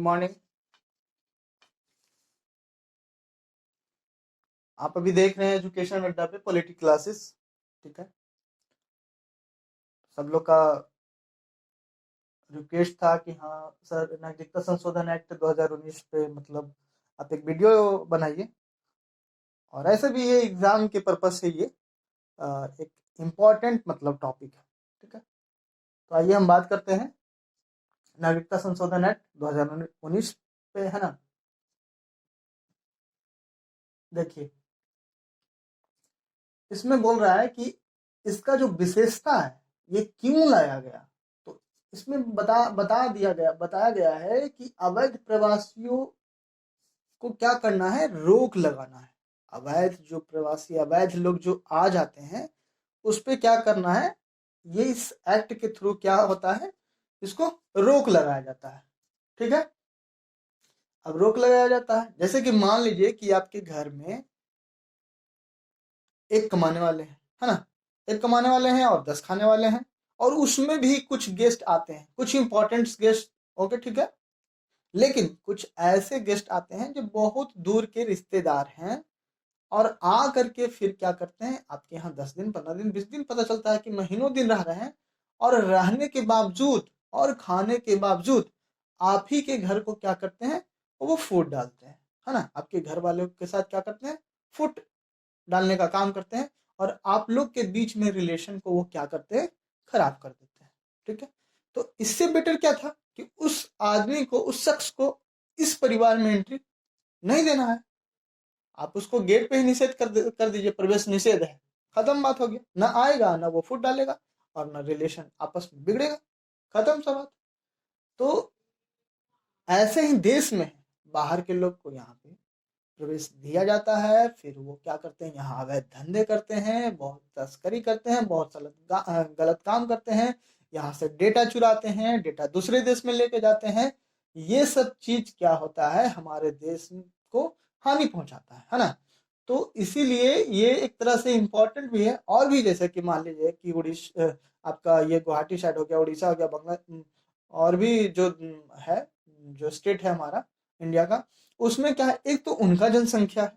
Morning. आप अभी देख रहे हैं एजुकेशन अड्डा पे पॉलिटिक्स क्लासेस। ठीक है, सब लोग का रिक्वेस्ट था कि हाँ सर, नागरिकता संशोधन एक्ट 2019 पे मतलब आप एक वीडियो बनाइए। और ऐसे भी ये एग्जाम के पर्पज से ये एक इम्पोर्टेंट मतलब टॉपिक है। ठीक है, तो आइए हम बात करते हैं नागरिकता संशोधन एक्ट 2019 पे, है ना। देखिए, इसमें बोल रहा है कि इसका जो विशेषता है ये क्यों लाया गया। तो इसमें बताया गया है कि अवैध प्रवासियों को क्या करना है, रोक लगाना है। अवैध जो प्रवासी, अवैध लोग जो आ जाते हैं उस पे क्या करना है, ये इस एक्ट के थ्रू क्या होता है, इसको रोक लगाया जाता है। ठीक है, अब रोक लगाया जाता है जैसे कि मान लीजिए कि आपके घर में एक कमाने वाले हैं, है ना। एक कमाने वाले हैं और 10 खाने वाले हैं, और उसमें भी कुछ गेस्ट आते हैं, कुछ इंपॉर्टेंट गेस्ट। ओके, ठीक है। लेकिन कुछ ऐसे गेस्ट आते हैं जो बहुत दूर के रिश्तेदार हैं, और आ करके फिर क्या करते हैं, आपके यहाँ 10 दिन, 15 दिन, 20 दिन, पता चलता है कि महीनों दिन रह रहे हैं, और रहने के बावजूद और खाने के बावजूद आप ही के घर को क्या करते हैं, वो फूट डालते हैं, है ना। आपके घर वालों के साथ क्या करते हैं, फूट डालने का काम करते हैं, और आप लोग के बीच में रिलेशन को वो क्या करते हैं, खराब कर देते हैं। ठीक है, तो इससे बेटर क्या था कि उस आदमी को, उस शख्स को इस परिवार में एंट्री नहीं देना है। आप उसको गेट पे ही निषेध कर दीजिए, प्रवेश निषेध है, खत्म बात हो गया। ना आएगा, ना वो फूट डालेगा, और ना रिलेशन आपस में बिगड़ेगा, खत्म सा बात। तो ऐसे ही देश में बाहर के लोग को यहाँ पे प्रवेश दिया जाता है, फिर वो क्या करते हैं, यहाँ अवैध धंधे करते हैं, बहुत तस्करी करते हैं, बहुत गलत काम करते हैं, यहाँ से डेटा चुराते हैं, डेटा दूसरे देश में लेके जाते हैं। ये सब चीज क्या होता है, हमारे देश को हानि पहुंचाता है ना। तो इसीलिए ये एक तरह से इम्पोर्टेंट भी है। और भी जैसे कि मान लीजिए कि आपका ये गुवाहाटी साइड हो गया, उड़ीसा हो गया, और भी जो है, जो स्टेट है हमारा इंडिया का, उसमें क्या है, एक तो उनका जनसंख्या है,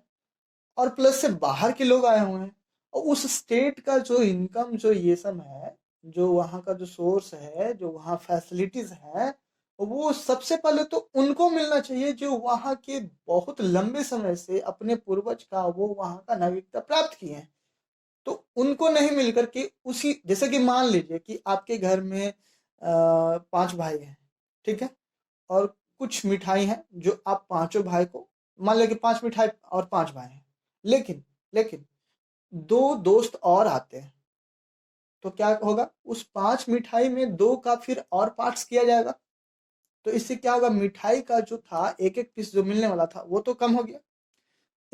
और प्लस से बाहर के लोग आए हुए हैं, और उस स्टेट का जो इनकम, जो ये सब है, जो वहाँ का जो सोर्स है, जो वहाँ फैसिलिटीज है, वो सबसे पहले तो उनको मिलना चाहिए जो वहाँ के बहुत लंबे समय से अपने पूर्वज का वो वहाँ का नागरिकता प्राप्त किए हैं। तो उनको नहीं मिल करके उसी, जैसे कि मान लीजिए कि आपके घर में 5 भाई हैं, ठीक है, और कुछ मिठाई है जो आप पांचों भाई को, मान लो कि 5 मिठाई और 5 भाई हैं, लेकिन लेकिन 2 दोस्त और आते हैं, तो क्या होगा, उस 5 मिठाई में 2 का फिर और पार्ट्स किया जाएगा। तो इससे क्या होगा, मिठाई का जो था एक एक पीस जो मिलने वाला था वो तो कम हो गया।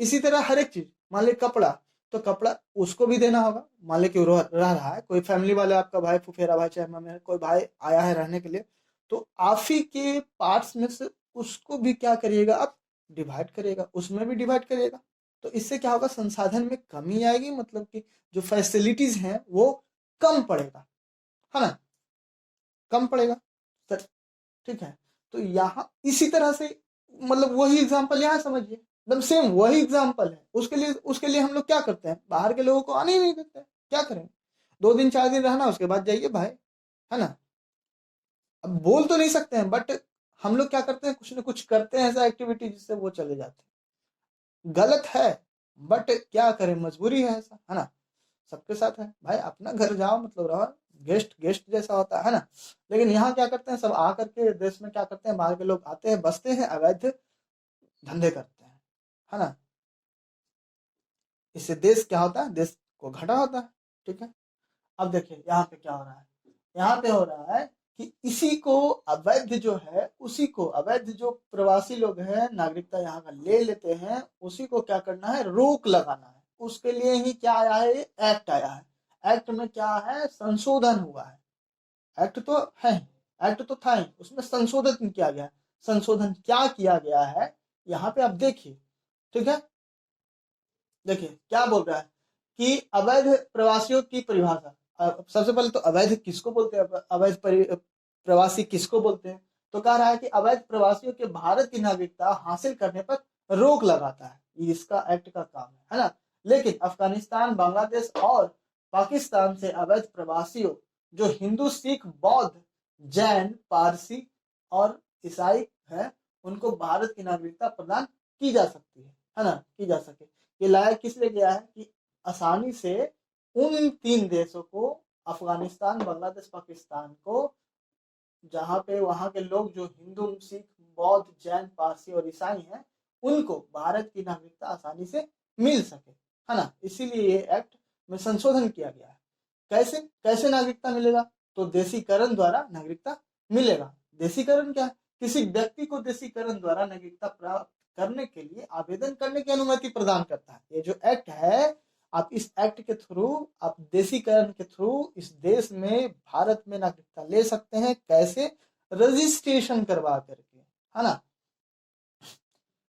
इसी तरह हर एक चीज, मान लीजिए कपड़ा, तो कपड़ा उसको भी देना होगा। मान लीजिए कि वो रह रहा है, कोई फैमिली वाले, आपका भाई, फुफेरा भाई, चाहे मामे, कोई भाई आया है रहने के लिए, तो आप ही के पार्ट्स में से उसको भी क्या करिएगा, आप डिवाइड करिएगा, उसमें भी डिवाइड करिएगा। तो इससे क्या होगा, संसाधन में कमी आएगी, मतलब कि जो फैसिलिटीज हैं वो कम पड़ेगा, है ना, कम पड़ेगा सर। ठीक है, तो यहाँ इसी तरह से मतलब वही एग्जांपल यहाँ समझिए, एकदम सेम वही एग्जांपल है। उसके लिए हम लोग क्या करते हैं, बाहर के लोगों को आने ही नहीं देते हैं। क्या करें, 2 दिन 4 दिन रहना, उसके बाद जाइए भाई, है ना। अब बोल तो नहीं सकते हैं, बट हम लोग क्या करते हैं, कुछ ना कुछ करते हैं ऐसा एक्टिविटी जिससे वो चले जाते हैं। गलत है, बट क्या करें, मजबूरी है ऐसा, है ना। सबके साथ है भाई, अपना घर जाओ, मतलब रहो, गेस्ट गेस्ट जैसा होता है ना। लेकिन यहाँ क्या करते हैं, सब आ करके देश में क्या करते हैं, बाहर के लोग आते हैं, बसते हैं, अवैध धंधे करते हैं, है ना। इससे देश क्या होता है, देश को घाटा होता है। ठीक है, अब देखिए यहाँ पे क्या हो रहा है, यहाँ पे हो रहा है कि इसी को अवैध जो है, उसी को अवैध जो प्रवासी लोग हैं, नागरिकता यहाँ का ले लेते हैं, उसी को क्या करना है, रोक लगाना है। उसके लिए ही क्या आया है, एक्ट आया है। एक्ट में क्या है, संशोधन हुआ है। एक्ट तो है, एक्ट तो था ही, उसमें संशोधन किया गया। संशोधन क्या किया गया है, यहाँ पे आप देखिए। ठीक है, देखिए क्या बोल रहा है कि अवैध प्रवासियों की परिभाषा। सबसे पहले तो अवैध किसको बोलते हैं, अवैध प्रवासी किसको बोलते हैं। तो कह रहा है कि अवैध प्रवासियों के भारत की नागरिकता हासिल करने पर रोक लगाता है, ये इसका एक्ट का काम है ना। लेकिन अफगानिस्तान, बांग्लादेश और पाकिस्तान से अवैध प्रवासियों जो हिंदू, सिख, बौद्ध, जैन, पारसी और ईसाई है, उनको भारत की नागरिकता प्रदान की जा सकती है ना, की जा सके। ये लाया किस लिए गया है कि आसानी से उन 3 देशों को, अफगानिस्तान, बांग्लादेश, पाकिस्तान को, जहाँ पे वहाँ के लोग जो हिंदू, सिख, बौद्ध, जैन, पारसी और ईसाई हैं, उनको भारत की नागरिकता आसानी से मिल सके, है ना। इसीलिए ये एक्ट में संशोधन किया गया है। कैसे कैसे नागरिकता मिलेगा? तो देशीकरण द्वारा नागरिकता मिलेगा। देशीकरण क्या है? किसी व्यक्ति को देशीकरण द्वारा नागरिकता प्राप्त करने के लिए आवेदन करने की अनुमति प्रदान करता है। ये जो एक्ट है, आप इस एक्ट के थ्रू, आप देशीकरण के थ्रू इस देश में, भारत में नागरिकता ले सकते हैं। कैसे? रजिस्ट्रेशन करवा करके, है ना।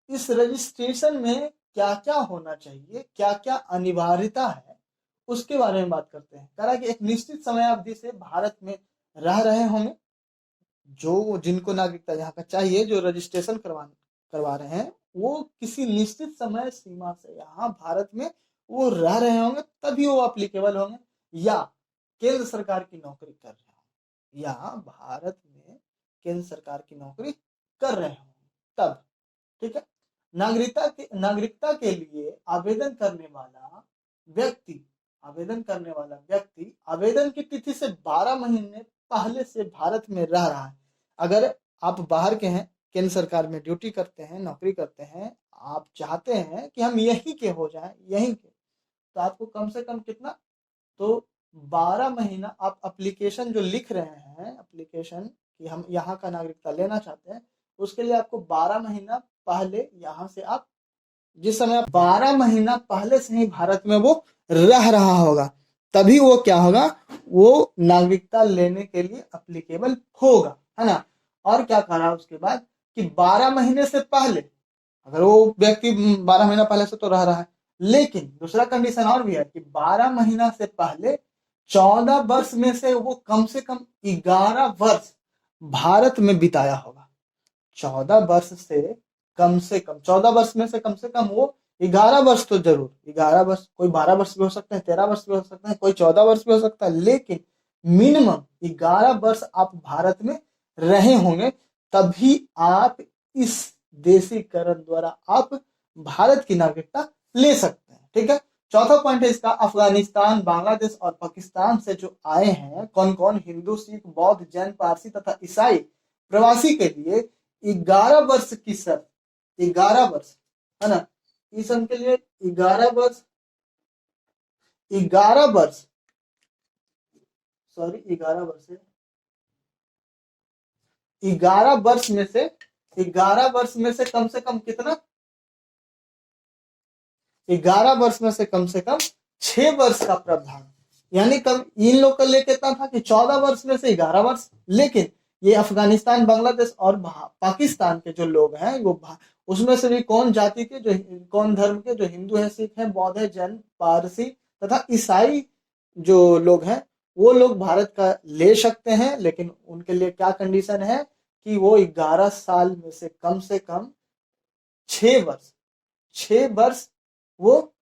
इस रजिस्ट्रेशन में क्या क्या होना चाहिए, क्या क्या अनिवार्यता है, उसके बारे में बात करते हैं। कह रहा है कि एक निश्चित समय अवधि से भारत में रह रहे होंगे, जो जिनको नागरिकता यहाँ का चाहिए, जो रजिस्ट्रेशन करवा रहे हैं, वो किसी निश्चित समय सीमा से यहाँ भारत में वो रह रहे होंगे, तभी वो अप्लीकेबल होंगे, या केंद्र सरकार की नौकरी कर रहे होंगे, या भारत में केंद्र सरकार की नौकरी कर रहे होंगे, तब। ठीक है। नागरिकता के लिए आवेदन करने वाला व्यक्ति आवेदन की तिथि से 12 महीने पहले से भारत में रह रहा है। अगर आप बाहर के हैं, केंद्र सरकार में ड्यूटी करते हैं, नौकरी करते हैं, आप चाहते हैं कि हम यहीं के हो जाएं, यहीं के, तो आपको कम से कम कितना, तो 12 महीना आप एप्लीकेशन जो लिख रहे हैं, एप्लीकेशन कि हम यहाँ का नागरिकता लेना चाहते हैं, उसके लिए आपको 12 महीना पहले यहाँ से आप, जिस समय आप 12 महीना पहले से ही भारत में वो रह रहा होगा, तभी वो क्या होगा, वो नागरिकता लेने के लिए अप्लीकेबल होगा, है ना। और क्या कहा उसके बाद कि 12 महीने से पहले, अगर वो व्यक्ति 12 महीना पहले से तो रह रहा है, लेकिन दूसरा कंडीशन और भी है कि 12 महीना से पहले 14 वर्ष में से वो कम से कम 11 वर्ष भारत में बिताया होगा। 14 वर्ष में से कम से कम वो 11 वर्ष तो जरूर, 11 वर्ष, कोई 12 वर्ष भी हो सकते हैं, 13 वर्ष भी हो सकते हैं, कोई 14 वर्ष भी हो सकता है, लेकिन मिनिमम 11 वर्ष आप भारत में रहे होंगे, तभी आप इस देशीकरण द्वारा आप भारत की नागरिकता ले सकते हैं। ठीक है। चौथा पॉइंट है इसका, अफगानिस्तान, बांग्लादेश और पाकिस्तान से जो आए हैं, कौन कौन, हिंदू, सिख, बौद्ध, जैन, पारसी तथा ईसाई प्रवासी के लिए 11 वर्ष की शर्त, 11 वर्ष, है ना। इस सन के लिए 11 वर्ष, 11 वर्ष, सॉरी 11 वर्ष है, 11 वर्ष में से, 11 वर्ष में से कम कितना, 11 वर्ष में से कम 6 वर्ष का प्रावधान। यानी कम इन लोग का लेके था कि 14 वर्ष में से 11 वर्ष, लेकिन ये अफगानिस्तान, बांग्लादेश और पाकिस्तान के जो लोग हैं, वो उसमें से भी कौन जाति के, जो कौन धर्म के, जो हिंदू हैं, सिख हैं, बौद्ध है, जैन, पारसी तथा ईसाई जो लोग हैं, वो लोग भारत का ले सकते हैं, लेकिन उनके लिए क्या कंडीशन है कि वो 11 साल में से कम 6 वर्ष वो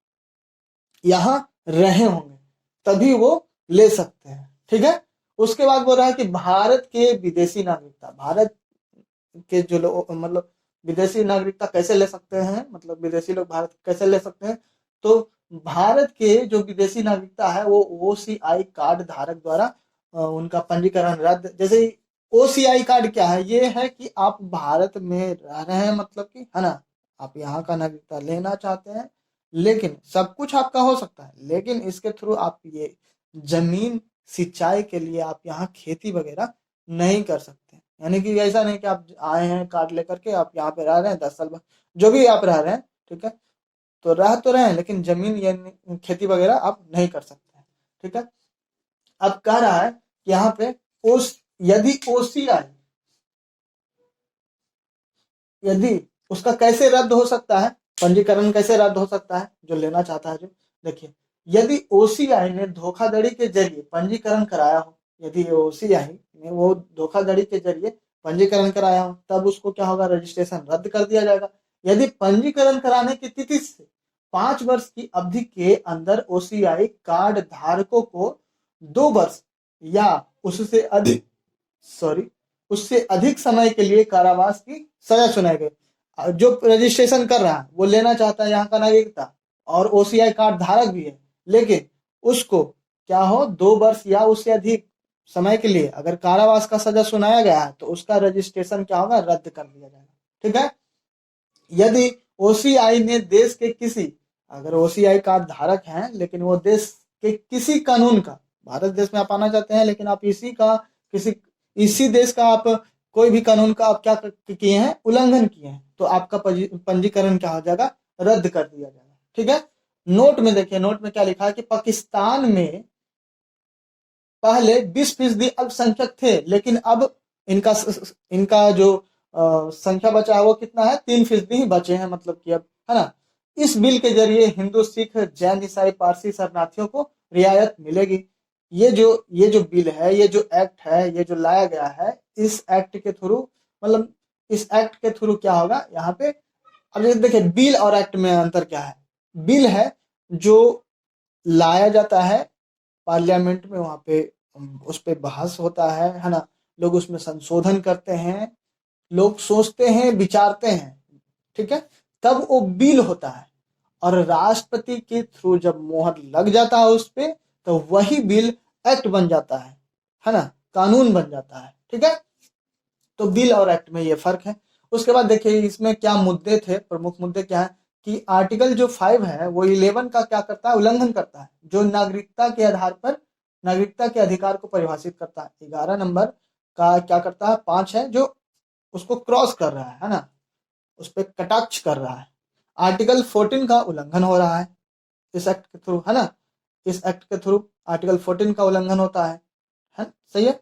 यहाँ रहे होंगे, तभी वो ले सकते हैं। ठीक है। उसके बाद बोल रहा है कि भारत के विदेशी नागरिकता, भारत के जो लोग, मतलब विदेशी नागरिकता कैसे ले सकते हैं, मतलब विदेशी लोग भारत कैसे ले सकते हैं, तो भारत के जो विदेशी नागरिकता है, वो OCI कार्ड धारक द्वारा उनका पंजीकरण रद्द। जैसे OCI कार्ड क्या है, ये है कि आप भारत में रह रहे हैं, मतलब कि, है ना, आप यहाँ का नागरिकता लेना चाहते हैं, लेकिन सब कुछ आपका हो सकता है, लेकिन इसके थ्रू आप ये जमीन सिंचाई के लिए आप यहाँ खेती वगैरह नहीं कर सकते। यानी कि ऐसा नहीं कि आप आए हैं कार्ड लेकर के, आप यहाँ पे रह रहे हैं 10 साल बाद, जो भी आप रह रहे हैं, ठीक है, तो रहे हैं, लेकिन जमीन या खेती वगैरह आप नहीं कर सकते हैं। ठीक है। अब कह रहा है कि यहाँ पे यदि OCI, यदि उसका कैसे रद्द हो सकता है, पंजीकरण कैसे रद्द हो सकता है, जो लेना चाहता है, जो देखिए, यदि OCI ने धोखाधड़ी के जरिए पंजीकरण कराया हो, यदि OCI ने वो धोखाधड़ी के जरिए पंजीकरण कराया हो, तब उसको क्या होगा, रजिस्ट्रेशन रद्द कर दिया जाएगा। यदि पंजीकरण कराने की तिथि से 5 वर्ष की अवधि के अंदर ओसीआई कार्ड धारकों को 2 वर्ष या उससे अधिक समय के लिए कारावास की सजा सुनाई गई। जो रजिस्ट्रेशन कर रहा है वो लेना चाहता है यहाँ का नागरिकता और ओसीआई कार्ड धारक भी है, लेकिन उसको क्या हो, 2 वर्ष या उससे अधिक समय के लिए अगर कारावास का सजा सुनाया गया है तो उसका रजिस्ट्रेशन क्या होगा, रद्द कर दिया जाएगा। ठीक है। यदि ओसीआई ने देश के किसी, अगर ओसीआई कार्ड धारक हैं लेकिन वो देश के किसी कानून का, भारत देश में आप आना चाहते हैं लेकिन आप इसी देश का आप कोई भी कानून का आप क्या किए हैं, उल्लंघन किए हैं, तो आपका पंजीकरण क्या हो जाएगा, रद्द कर दिया जाएगा। ठीक है। नोट में देखिए, नोट में क्या लिखा है कि पाकिस्तान में पहले 20% अल्पसंख्यक थे, लेकिन अब इनका जो संख्या बचा है वो कितना है, 3% ही बचे हैं, मतलब कि अब, है ना। इस बिल के जरिए हिंदू, सिख, जैन, ईसाई, पारसी शरणार्थियों को रियायत मिलेगी। ये जो बिल है, ये जो एक्ट है, ये जो लाया गया है, इस एक्ट के थ्रू, मतलब इस एक्ट के थ्रू क्या होगा यहाँ पे। अब ये देखिए, बिल और एक्ट में अंतर क्या है। बिल है जो लाया जाता है पार्लियामेंट में, वहां पे उस पे बहस होता है ना, लोग उसमें संशोधन करते हैं, लोग सोचते हैं, विचारते हैं। ठीक है। तब वो बिल होता है, और राष्ट्रपति के थ्रू जब मोहर लग जाता है उस पे, तो वही बिल एक्ट बन जाता है ना, कानून बन जाता है। ठीक है। तो बिल और एक्ट में ये फर्क है। उसके बाद देखिए इसमें क्या मुद्दे थे, प्रमुख मुद्दे क्या है कि आर्टिकल जो 5 है वो 11 का क्या करता है, उल्लंघन करता है, जो नागरिकता के आधार पर नागरिकता के अधिकार को परिभाषित करता है। 11 नंबर का क्या करता है, 5 है जो उसको क्रॉस कर रहा है ना, उस पर कटाक्ष कर रहा है। आर्टिकल 14 का उल्लंघन हो रहा है इस एक्ट के थ्रू, है ना। इस एक्ट के थ्रू आर्टिकल 14 का उल्लंघन होता है, सही है।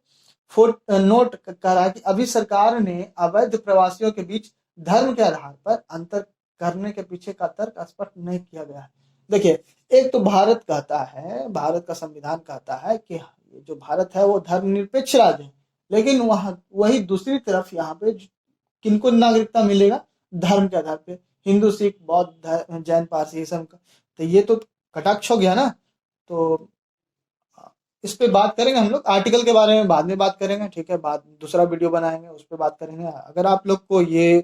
नोट कह रहा है कि अभी सरकार ने अवैध प्रवासियों के बीच धर्म के आधार पर अंतर करने के पीछे का तर्क स्पष्ट नहीं किया गया है। देखिए, एक तो भारत कहता है, भारत का संविधान कहता है कि जो भारत है वो धर्मनिरपेक्ष राज्य है, लेकिन वही दूसरी तरफ यहाँ पे किनको नागरिकता मिलेगा, धर्म के आधार पे, हिंदू, सिख, बौद्ध, जैन, पारसी, सब का। तो ये तो कटाक्ष हो गया ना। तो इस पे बात करेंगे हम लोग, आर्टिकल के बारे में बाद में बात करेंगे। ठीक है, बाद दूसरा वीडियो बनाएंगे, उस पर बात करेंगे। अगर आप लोग को ये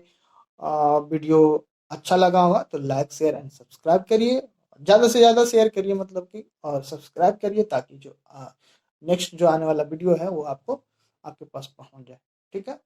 वीडियो अच्छा लगा होगा तो लाइक, शेयर एंड सब्सक्राइब करिए, ज़्यादा से ज़्यादा शेयर करिए, मतलब कि, और सब्सक्राइब करिए, ताकि जो नेक्स्ट जो आने वाला वीडियो है वो आपको आपके पास पहुंच जाए। ठीक है।